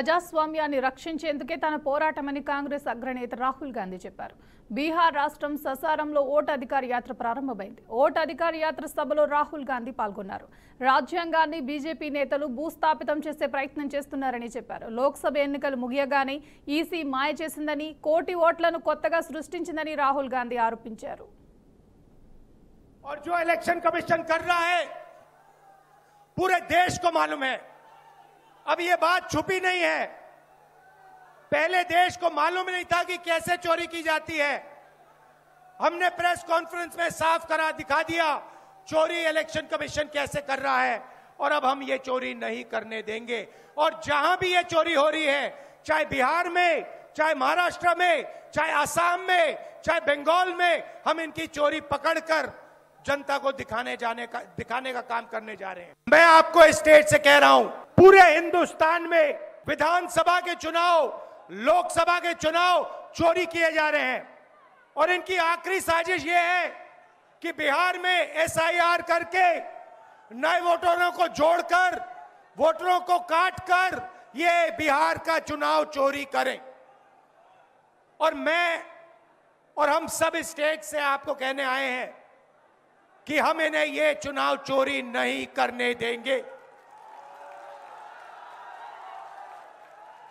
ప్రజాస్వామ్యాన్ని రక్షించేందుకే తన పోరాటమని కాంగ్రెస్ అగ్రనేత రాహుల్ గాంధీ చెప్పారు. బీహార్ రాష్ట్రం ససారంలో ఓటు అధికార యాత్ర ప్రారంభమైంది. ఓటు అధికార యాత్ర సభలో రాహుల్ గాంధీ పాల్గొన్నారు. రాజ్యాంగాన్ని బీజేపీ నేతలు భూస్థాపితం చేసే ప్రయత్నం చేస్తున్నారని చెప్పారు. లోక్సభ ఎన్నికలు ముగియగానే ఈసీ మాయ చేసిందని, కోటి ఓట్లను కొత్తగా సృష్టించిందని రాహుల్ గాంధీ ఆరోపించారు. और जो इलेक्शन कमीशन कर रहा है पूरे देश को मालूम है. अब ये बात छुपी नहीं है. पहले देश को मालूम नहीं था कि कैसे चोरी की जाती है. हमने प्रेस कॉन्फ्रेंस में साफ करा दिखा दिया चोरी इलेक्शन कमीशन कैसे कर रहा है. और अब हम ये चोरी नहीं करने देंगे. और जहां भी ये चोरी हो रही है, चाहे बिहार में, चाहे महाराष्ट्र में, चाहे असम में, चाहे बंगाल में, हम इनकी चोरी पकड़कर जनता को दिखाने का काम करने जा रहे हैं. मैं आपको इस स्टेज से कह रहा हूं, पूरे हिंदुस्तान में विधानसभा के चुनाव, लोकसभा के चुनाव चोरी किए जा रहे हैं. और इनकी आखिरी साजिश यह है कि बिहार में एसआईआर करके नए वोटरों को जोड़कर, वोटरों को काटकर ये बिहार का चुनाव चोरी करें. और मैं और हम सब इस स्टेज से आपको कहने आए हैं कि हम इन्हें ये चुनाव चोरी नहीं करने देंगे.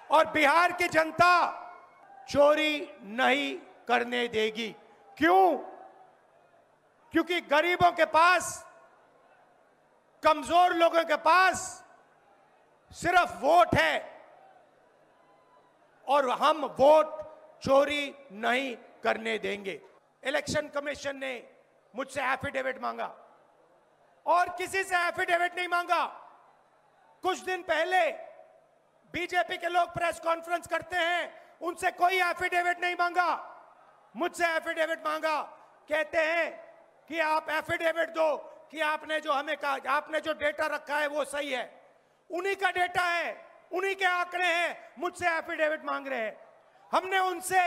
और बिहार की जनता चोरी नहीं करने देगी. क्यों? क्योंकि गरीबों के पास, कमजोर लोगों के पास सिर्फ वोट है और हम वोट चोरी नहीं करने देंगे. इलेक्शन कमीशन ने मुझसे एफिडेविट मांगा और किसी से एफिडेविट नहीं मांगा. कुछ दिन पहले बीजेपी के लोग प्रेस कॉन्फ्रेंस करते हैं, उनसे कोई एफिडेविट नहीं मांगा. मुझसे एफिडेविट मांगा. कहते हैं कि आप एफिडेविट दो कि आपने जो हमें कहा, आपने जो डेटा रखा है वो सही है. उन्हीं का डेटा है, उन्हीं के आंकड़े हैं, मुझसे एफिडेविट मांग रहे हैं. हमने उनसे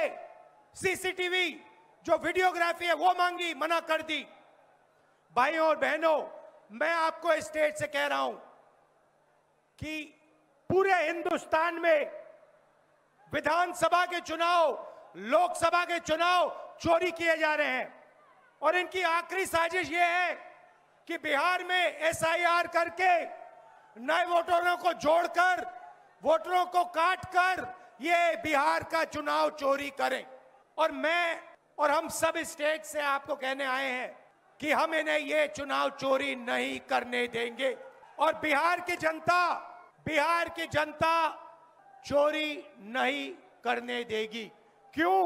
सीसीटीवी जो वीडियोग्राफी है वो मांगी, मना कर दी. भाइयों और बहनों, मैं आपको इस स्टेज से कह रहा हूं कि पूरे हिंदुस्तान में विधानसभा के चुनाव, लोकसभा के चुनाव चोरी किए जा रहे हैं. और इनकी आखिरी साजिश यह है कि बिहार में एसआईआर करके नए वोटरों को जोड़कर, वोटरों को काटकर ये बिहार का चुनाव चोरी करें. और मैं और हम सब इस स्टेज से आपको कहने आए हैं कि हम इन्हें ये चुनाव चोरी नहीं करने देंगे. और बिहार की जनता चोरी नहीं करने देगी. क्यों?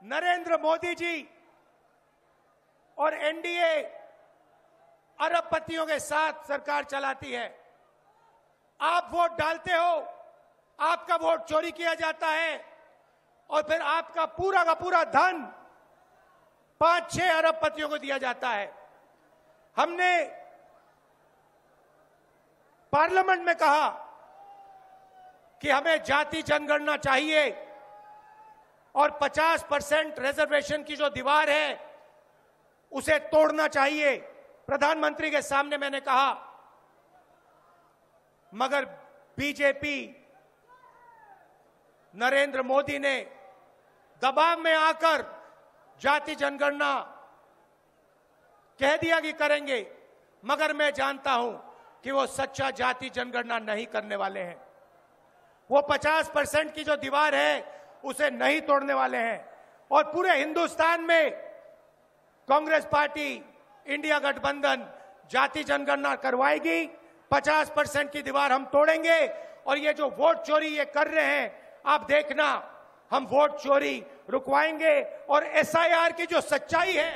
नरेंद्र मोदी जी और एनडीए अरबपतियों के साथ सरकार चलाती है. आप वोट डालते हो, आपका वोट चोरी किया जाता है और फिर आपका पूरा का पूरा धन 5-6 अरबपतियों को दिया जाता है. हमने पार्लियामेंट में कहा कि हमें जाति जनगणना चाहिए और 50% रिजर्वेशन की जो दीवार है उसे तोड़ना चाहिए. प्रधानमंत्री के सामने मैंने कहा, मगर बीजेपी, नरेंद्र मोदी ने दबाव में आकर जाति जनगणना कह दिया कि करेंगे. मगर मैं जानता हूं कि वो सच्चा जाति जनगणना नहीं करने वाले हैं. वो 50% की जो दीवार है उसे नहीं तोड़ने वाले हैं. और पूरे हिंदुस्तान में कांग्रेस पार्टी, इंडिया गठबंधन जाति जनगणना करवाएगी. 50% की दीवार हम तोड़ेंगे. और ये जो वोट चोरी ये कर रहे हैं, आप देखना, हम वोट चोरी रुकवाएंगे. और एसआईआर की जो सच्चाई है